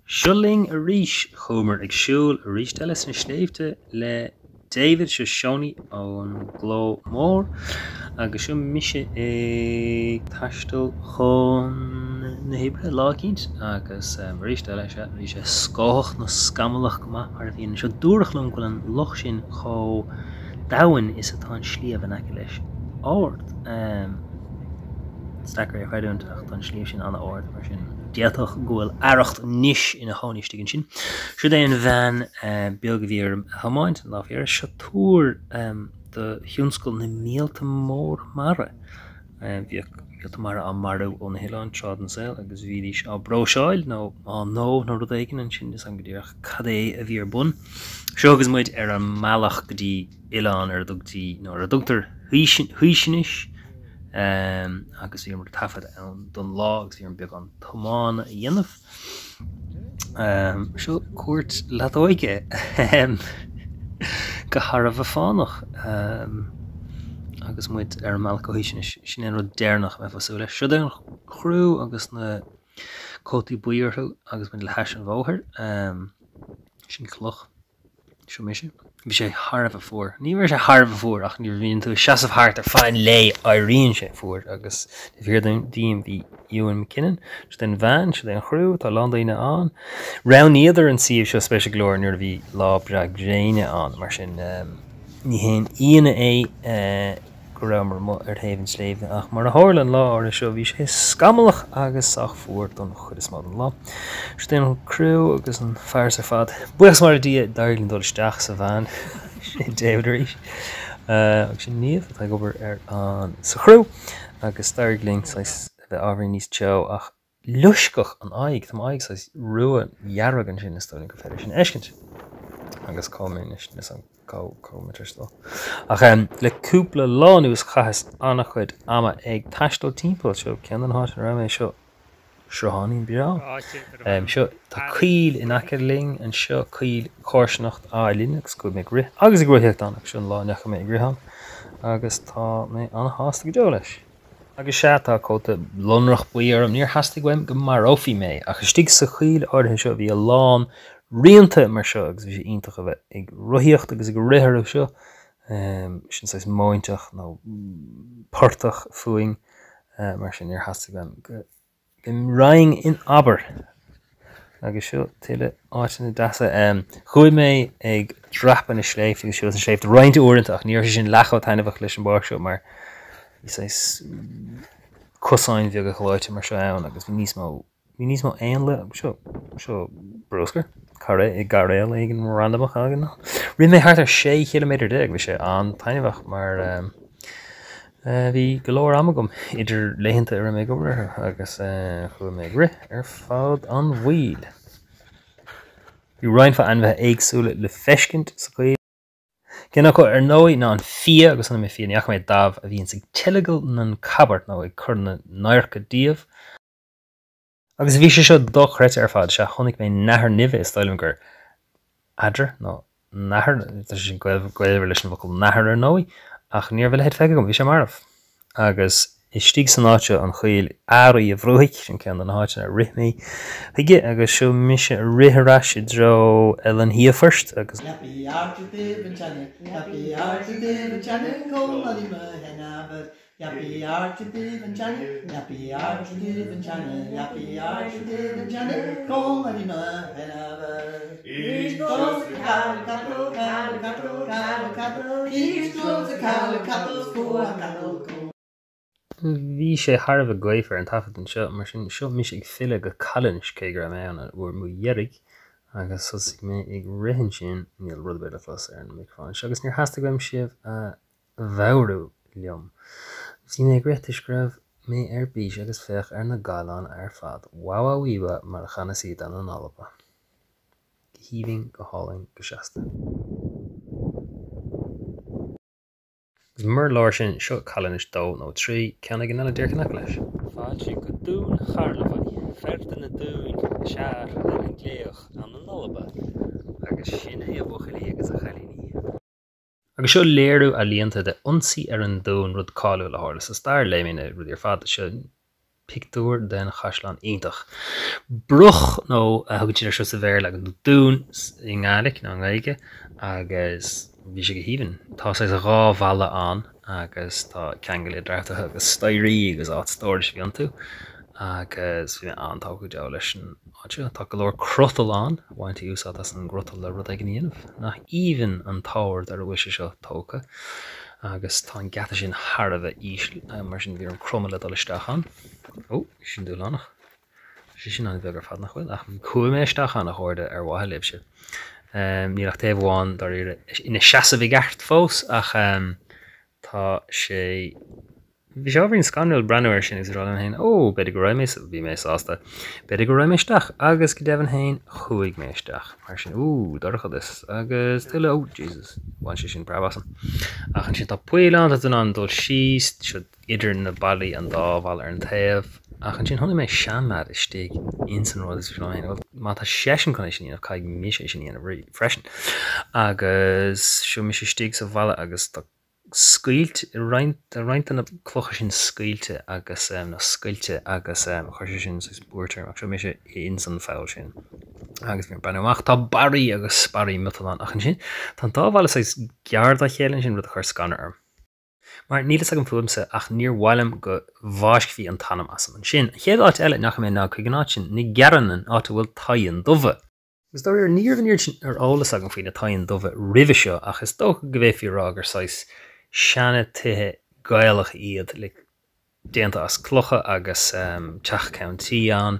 Shulling a rish Homer ag shul a rish teles na sléifte le David se Shoni on Glo Mór agus se mise ag tastal chun na Hebre lágint agus rish teles rish scoch na scamalach ma mar bhíon se dúrachlum go an loch sin cho dawan is atá slíomh an leis áard stacker a chuúntaach an slíomh sin anna áard mar sin diatoch goil aracht nish in a chonistigin sin. Should they van Bilgavir Hamoint and Lafir Shatour the Hunskul na Míolta Móra Mara an Maru on Hilan Traden Sale agus Vidish a Broshail no no Dagan and Shin is Angadirach Kade a Vir Bun. Shogas might a Malach Gdi Ilan or Dugti nor a Doctor Huishinish. Agus bhí mar tafad an don logs bhí an beag an tomán dhéanamh seo cuairt leathóige go tharbh fánach agus muid ar malcóisisin sin an rud déarnach me fasúla seo an chrú agus na cótaí buíorthú agus muid le heis an bhóthir sin cloch seo mise bhí sé tharbh fuór. Ní bhar sé tharbh fuór ach ní bhíonn tú seasamh thart ar fáin lé áiríonn sé fuór agus bhíor díam bhí Ewan McKinnon se den bhean se den chrú tá landaine an. Round iadidir an siomh seo spéise glóir nuair bhí lá breag Jane an mar sin ní héon íana é go raibh mar ar thaobhann sléimh ach mar a tharla lá ar seo bhí sé scamalach agus ach fuór don chud is mád an lá. Se den chrú agus an fearr ar fad buchas mar a dtí dairlinn dul isteach sa bhean sé David Rees agus sin níomh tá gobar ar an sa chrú agus dairlinn bheith ábhar níos teo ach luiscach an aig tá aig sais ruúa jarrag an sin is stoilinn go féidir sin eiscint agus cáimín is an Cometristó. Ach le cúpla lá nuas chahas annach chuid ama ag taistal timppla seo cean an háit an raibh seo sreáín bírá. Seo tá caoil in acerling an seo caoil chóirsenacht álinn agus go mé ri agus ag ruthíocht annach seo an lá necha mé ag rihan agus tá mé an hásta go deo leis. Agus sé tá cóta lonrach buíar am níor hastig weim go mar ófií mé agus stig sa caoil áirithe seo bhí a lán rianta mar seo agus bhí sé ionintach a bheith ag ruthíocht agus ag rithir seo sin sais móinteach nó pórtach fuing mar sin ar hastig weim go raing in aber agus seo tuile áitina deasa chuaigh mé ag drapan na sléif agus seo an sléif roiinte uintach níor sin lecha tainmhah leis an bar seo mar cosáin bheag a chláite mar seo ann agus bhí níos mó éanla seo broscar carré i garéil ag an randamach agan ri mé thart ar 6 km deag bhí sé an tainmhah mar bhí go leor amagam idir léhananta ar mé go bhrithe agus chuaigh mé ri ar fád an bhuiil. Bhí roiinfa anbheith éagsúla le feiscint sa chuí Gena go ar nói ná an fia agus anna mé fia neach mé dámh a bhíonn sig tiilegal na cabart nó ag churna náircha díobh. Agus bhí sé seo dochreite ar fád se chonig mé nethar nimhe is stoilm gur adra nó nethar sin gcuilhir leis an bhacail nethar ar nói ach níor bhfuil heid feige gom bhí sé marmh. Agus is stig san áite an chuil áraí a bhróigh sin cean an háitina a rithmí hiige agus seo mise a rithráis i dro an hí first agus Bhí sé tharbh gaoifar an tafad an seo mar sin seo mis ag file go callinch cé gur mé anna bhfuair mú dhearrig agus sos mé ag rihann sin níl rud beidir flas ar an micróin agus níor hasasta goim siomh a bhhamhrú liom. Bhí mé greit is raibh mé ar bís agus féach ar na gáán ar fad wahaíha mar a chana siad an an alba. Híhing go háling go seasta. Gus mar láir sin seo callinis dó nó trí ceanna gan eile deircannach leis. Fáil si go dún tharla faí, ferta na dún seaar le an gléoch an an alba agus sin é bhuchailí agus a chalíní. Agus seo léirú a líonanta de ionsaí ar an dún rud cáú le hála sa stair léimine rud ar fad seo pictúr den chaisleán iontach. Bruch nó thugad tíar seo sa bhéir le an dún i ngáilig ná ngaige agus bhí sé go híhann. Tá sé a rá bhela an agus tá ceangail dreachtathe agus stairí agus áit stóris bhí an tú agus bhí antá go deá leis an áte tá go leir crotal an bhaint úsá as an grotal le rud ag an dhéanamh nach íhan an táir ar a bhuiise seo tóca agus tá an gata sin Harbh ís mar sin bhí an crumma le dolisteach an sin dú lánach sin an bhegur fad nach chuil ach cuaiméisteach an nach chuirde ar bhathe libse níach taobháin ina seasa bhí gart fós ach tá sé bhí sé ábhíonn scanúil brenuir sin is ráil an hain beidir go raibh bhí mé sásta beidir go raibh méisteach agus go deimhan hain chuig méisteach mar sin dorchad is agus tuile Jesus bhain sé sin brehasan ach an sin tá puileán an dul síos siad idir na bailí an dábháil ar an taobh ach an sin tháinig mé seanmad is stig insan rud is bhíáin má tá sesin chun sin íanamh caiig mí sé sin íanamh rí freisin agus siú mi sé stig sa bhaile agus tá scuilt reint an clocha sin scuilte agus na scuilte agus chuir sin búirtar ach seo mé sé insan fáil sin agus bhíon benach tá barí agus sparí muán ach an sin tá dábhile sé geard a chéann sin rud a chuir scanner arm. Mar nílas an fumsa ach níor bhhailm go bháisc an tanam as an sin. Chéad áit eile nach mé ná chuig an áit sin ní gearan áta bhfuil taíonn dumha. Gus dá ar níorhanníir sin ar álas agan faoin na taíonn dumha ribhe seo ach is dócha go bhéh fiú gur sais seanna tuthe gaialach iad le déanta as clocha agus teach county an.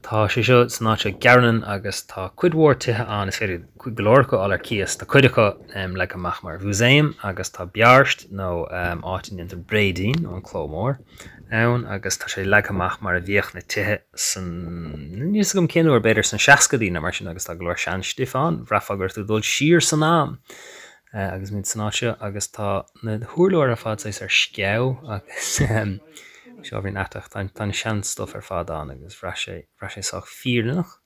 Tá sé seo snáte gearan agus tá cuidhór tuthe an is féidir chuig glóircha álar cías tá cuidecha le amach mar bhuaséim agus tá bearst nó áitin inta bréidín ó an chlómór ann agus tá sé le amach mar a bhíoch na tuthe san níos gom cinúir beidir san seacadína mar sin agus tá glóir sean Stefán bhreafagur tú dul siar san am. Agus mid snáte agus tá na thuúlóir a fad ar sceabh agus seo bhíon eteach tá sean stuff ar fad an agus bhre sé sách fíornach.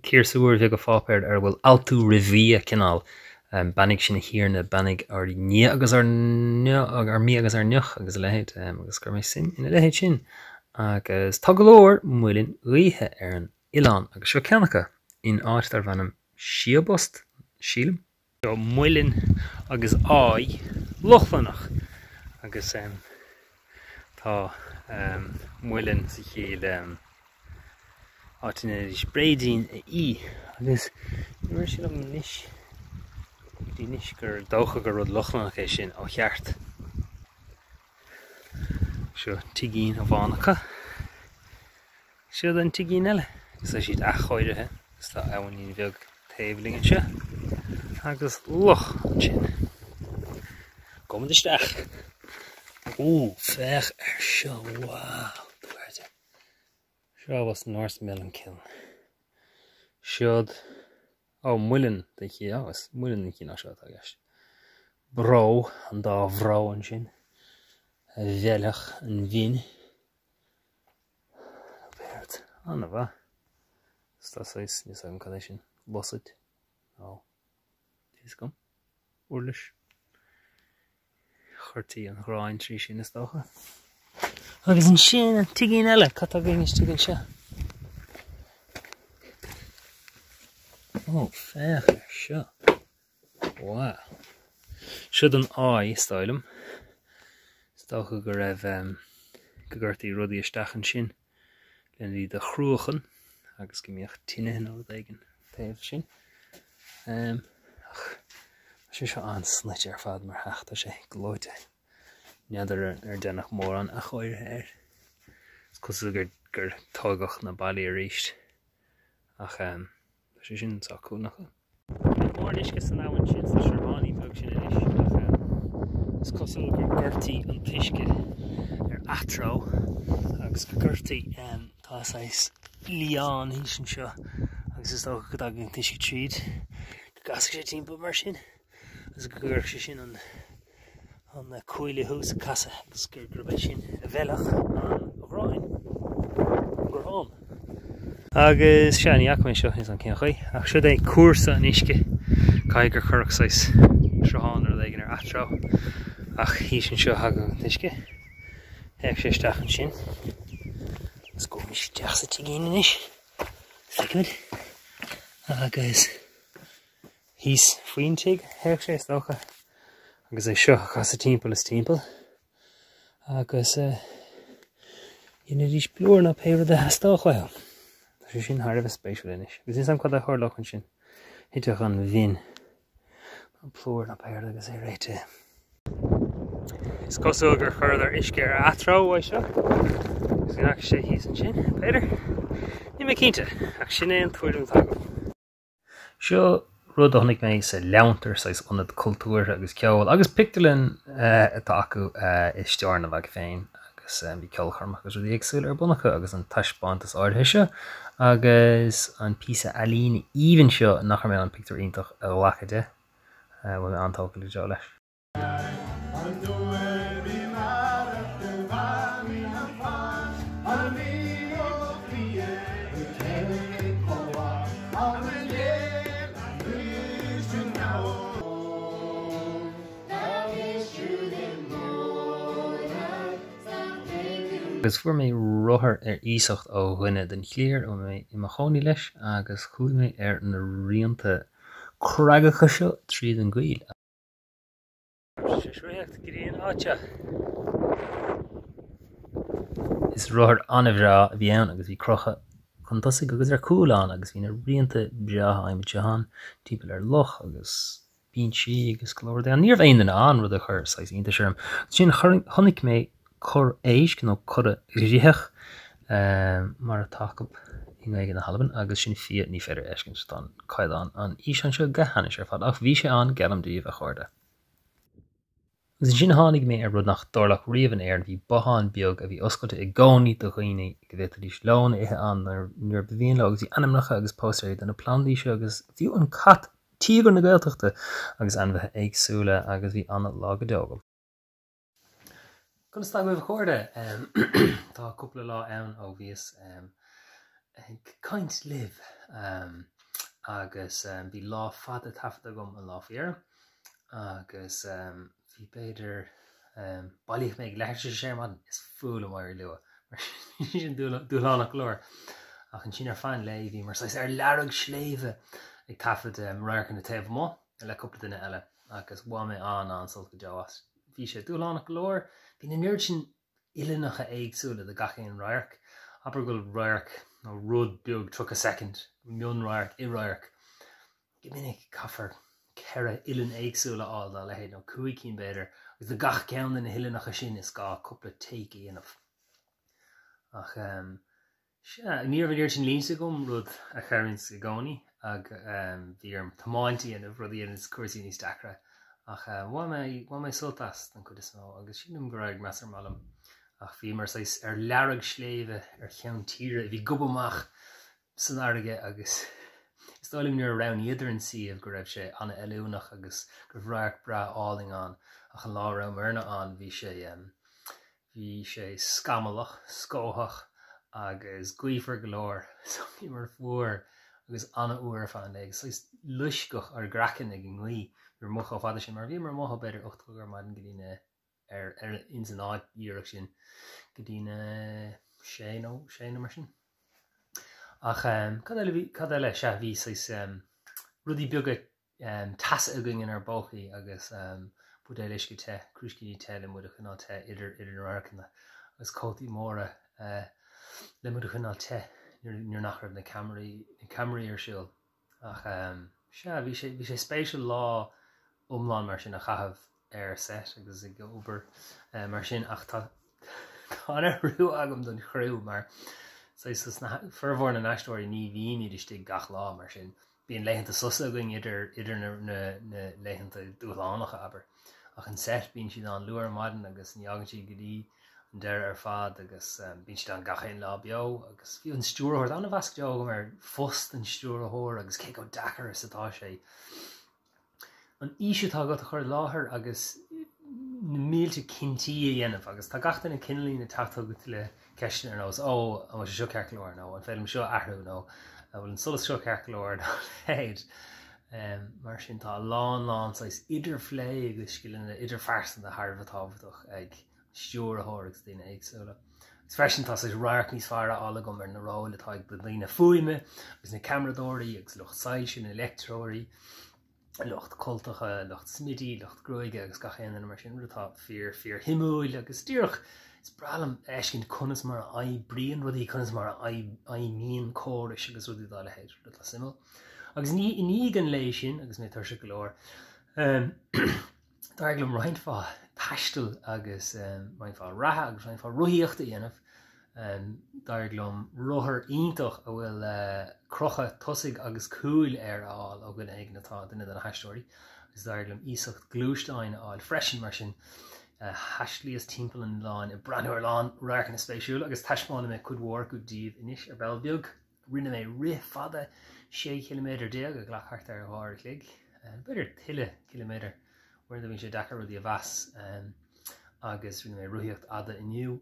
Círsúir bhí go fápéir ar bhfuil altú rihí cinál bannig sin hiarna bannig ar ní agus ar mí agus ar neoch agus lehéid agus gur mé sin ina lehéid sin agus tá go leor muilinn ríthe ar an Ián agus seo ceannacha in áit ar bhanam siabost sílam. So muilin agus lochlanach agus tá muilin sa chéad áitina is bréidín agus nuair sin am níis dí níis gur dócha gur rud lochlanach é sin ó cheart. Seo tigín a bhánacha seo an tigín eile gus é siad achóirithe gus tá anhaín bheag taobhlingin se agus loch sin. Kom isteach. Fech ar seo, wow. Seo was North Melon Kiln. Siod, muilin de chi agus, muilin de chi ná seo agus. Bró, an dá bhró an sin. Bhealach an bhín. Beart, anna bha. Stas oes, mis an cadé sin. Bosid. Gom úrlis chuirtaí an chráin trí sin is dócha agus an sin an tigín eile cat a bhíon is tigín se fech ar seo wow siad an stáilm is dócha go raibh go gcuirtaí rudaí isteach an sin le í de chrúchan agus go míocht tine nó d taobh sin sé seo an snit ar fad mar heachta sé glóite neadidir ar denach Móra a chóir air cos gur tágach na bailí a ríist ach sé sin tá cúnacha. Mórnis go san áhain sin sa Sirvánaí bheag sin inis is cosúil gur gcuirtaí an tuisce ar atró agus go gcuirtaí tá líán hí sin seo agus is dócha go an tuisce tríd gasca sé timp mar sin agus go gur sé sin an cuaille hús a casa agus gur bheith sin a bhealach an bhráin gurám. Agus se an iachmén seo is an cin chuí ach siad é cuasa an isce caiig gur churach sais treáin ar léigen ar atrá ach hí sin seo haga an isce heag sé isteach an sin Let's go misteach sa tigéine is. Second. Agus hís faoin tig, heag sé stocha. Agus é seo chas a timppel is timppel. Agus ina dís blúr na péir de hastáchhail. Tá sé sin haribh spéisiúil inis. Agus in sam cad a chuir lochan sin. Hitteach an bhín. An plúr na péir agus é réite. Is cosúil gur chuir ar isce ar athrá bhaid seo. Agus in ach sé hís an sin. Péidir? Ní mé cínte. Ach sin é an tuairú tagam. Seo rud a tháinig mé sa leantar sais anad cultúr agus ceol. Agus pictalinn atá acu is stearna bheith féin. Agus bhí ceol charmach agus rudí agsúil ar bunacha agus an taispáint is ardthaise. Agus an písa alín íhann seo nach mé an pictar ionintach a Loisceadh bhfuil mé antócail le deo leis. Agus fuair mé rothair ar íosacht ó dhuine den chléir ó mé i choní leis agus chuaigh mé ar na rianta creagacha seo tríd an ghaoil. Sé sreacht go dtíon áite. Is rothair anamhrá a bhí ann agus bhí crocha chun tosaigh agus ar cúlán agus bhí na rianta breatha aimimete an timpeall ar loch agus bíonn si agus glóir de an níor bhéin an an rud a chur sais ionta searm. Sin chonig mé chur éis nó chur rítheach mar a tacaib i nghaige na halban agus sin fiad ní féidir eiscin stan caiileán an ís an seo gahanais ar fad ach bhí sé an gealamdaíomh a chuirde. Agus sin tháinig mé ar rud nach dorlach riamhan air bhí batháin beag a bhí oscailte i gcónaí do dhaoine go bhfuil dís leon ithe an nuair bhíon le agus bhí animnacha agus pósteir den na plandaí seo agus bhí an cat tígur na Gaeltachta agus anmhethe éagsúla agus bhí anna lá go dógam. Gonna start with chuirde tá cúpla lá ann ó bhíos caint live agus bhí lá fada tafta gom an lá fiar agus bhí beidir bailíoch méid leithir sé man is fuail amhair lua mar sin dúlánach glór ach an sin ar fáin le bhí mar sais ar learg sléimhe ag tafad roiarc na taobh mó le cúpla duine eile agus bhá mé an sulta go deas. Bhí sé dúlánach glór. Bhí na nuirt sin ilinacha éagsúla de gachéon roiarc, aber goil roiarc nó rud beag tro a second, mion roiarc i roiarc. Go minic caithfar ceithre ilan éagsúla áil le héad nó cuaig cín beidir, agus de gach ceann na ilinacha sin is gá cúpla take íanamh. Ach níor bhíor sin líonsa gom rud a cheireann sa gcónaí ag bhí ar tamáintí anamh rud íon is cuasaí níos dacra. Ach bhá mé sultas an chud is mó agus sinm go raibh meas ar malam ach bhí mar sais ar learg sléimhe ar cheann tíre bhí gubamach san airge agus is dálim nuair ran idir an siomh go raibh sé anna eiliúnach agus go bhreaach bra áling an ach an lá ra marna an bhí sé scamalach scóthach agus gcuomhar golóir so bhí mar fuair agus anna uair fan ag sais luiscoch ar grachan ag an nglaí Gur mocha fada sin mar bhí mar mocha beidir 8 go maidin go dtíine ar ins an áid díreach sin go dtíine sé mar sin. Ach cad eile se bhí rudí beaga tasa agin ar bóchaí agus bud é leis go te cruisciní te le mud a chuná te idir an Americanna agus cótaí Móra le mud a chuná te nuair nach raibh na cameraí ar siúil. Ach bhí sé spéisiúil lá umláin mar sin a chahabh ar set agus i gobar mar sin ach tá rú agam don chrú mar fermhór na neistóirí ní bhíon idirtí gach lá mar sin bíon leitheanta susa going idir na leitheanta dúlánacha aber ach an set bíon siad an luair maidin agus ní agantí go dtí an deir ar fad agus bíon siad an gachéon lá beo agus bhí an stúrthir anna bhas go mar fust an stúrthóir agus cé go dachar satá sé. An ísetá go a chuir láthair agus na mílte cintí a dhéanamh agus tá gachtain na cinlí na tatá go le ceisna ar nós an seo ceirlóir nó an félim seo ahrú nó bhfuil an sulas seo ceirlóir héad mar sin tá lán sais idir phlé agus scilna idir farsan a Harbh tábhaach ag stúrthóir agus daine éagsúla Is freisin tá is raach níos fearr ála go mar na ráil atá ag lína fuaime, agus na cameradóirí agus lucht sail sin electróirí, lucht coltacha, lucht smidí, lucht groige agus gachéan mar sin rutá fear himúil agus tíoch is bralam eiscin conas mar a brion rudí conas mar a míon córis agus rudí dá le héid rud le simil. Agus ní gan lei sin agus mé tar se golóir. Darglum roiint fá taistil agus roiint fá ratha agus roiint fá ruíochta dhéanamh. Darglum ruthar iontoch a bhfuil crocha tosig agus cúil ar áil a bhfuil ag natá duine den haistóirí. Agus darglum ísacht glúisteáin áil freisin mar sin haistlíos timppel an láin I brandúir lán raach na spéisiúil agus taiismána me chudhór go díomh inis ar Belbeag. Rinne mé rith fada 6 km déag a ghlachart ar háir clig. Beidir tuile kilometr where bhín sé dechar rudí a bheas agus rinne mé ruíocht ada inniu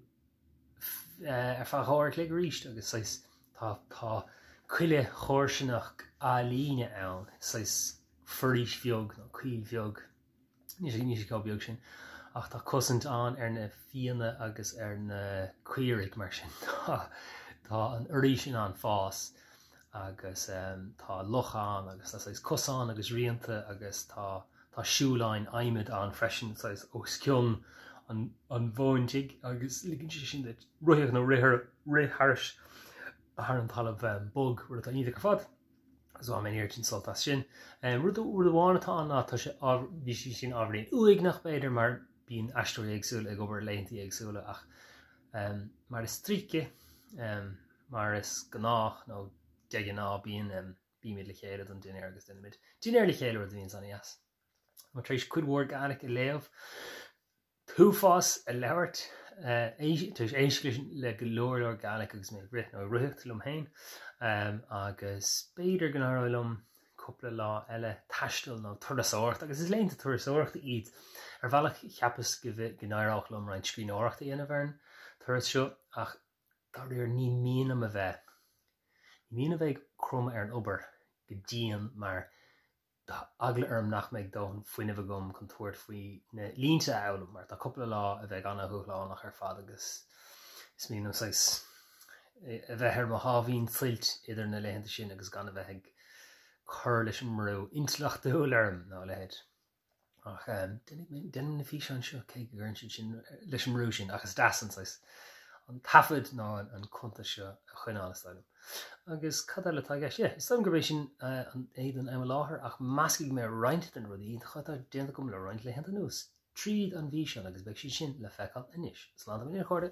ar fá háir clig ríist agus tá cuile chóirsinach a líne ann furíis bheog nó cuil bheog ní sé cá beag sin ach tá cosint an ar na fianna agus ar na cuirig mar sin tá an uirí sin an fás agus tá lochan agus tá cosán agus rianta agus tá siúláin aimimid an freisin ó scion an bhhaintig agus liginn sin de ruíoch nó rétharis a th an talamh bug ru a iad go fad agus bhá mé níir sin soltas sin. Rud bháinatá an ná tá sé bhí sin ábhríon uig nach beidir mar bíon aistúir éagsúil ag obair leontaí éagsúla ach mar is tríce mar is gnách nó deige ná bíon bíimiid le chéile an duine agus duine mid. Duine le chéile a bhíon san as. Mar trééis chudhór ganach I léamh túfás a leabhart tuis éisclisin le go leor organic agus mé rith nó ruíocht lom hain agus beidir gan áilm coppla lá eile taistil nó turasóirt agus is léonnta turasóirt iad ar bhealach cheappas go bheith gnáireach lom rain scríóireachta dhéana bhern turas seo ach dar ar ní míanam a bheith. Ní míana bheith crum ar an obair go díon mar agla arm nach meid dóin foioine bh gom chun tuairt faoi na línte elam mar tá coppla lá a bheith anna thuúlánach ar fad agus is mínam a bheith ar mo hábhín tilt idir na léhananta sin agus gan a bheith ag chur leis an marú intlacht dúlarm ná lehéid. Ach den na fí an seo cé gurn sin leis an marú sin agus dasan an tafid ná an conta seo a chuineálastáilm. Agus cadar le taigis, is tam gurbéis sin an éiad an láthair ach mascaigh mé roiint den rudí chatar déanta gom le roiint le henanta nús. Tríd an bhí sin agus beag sin le feicáil inis. Slán am chuirde.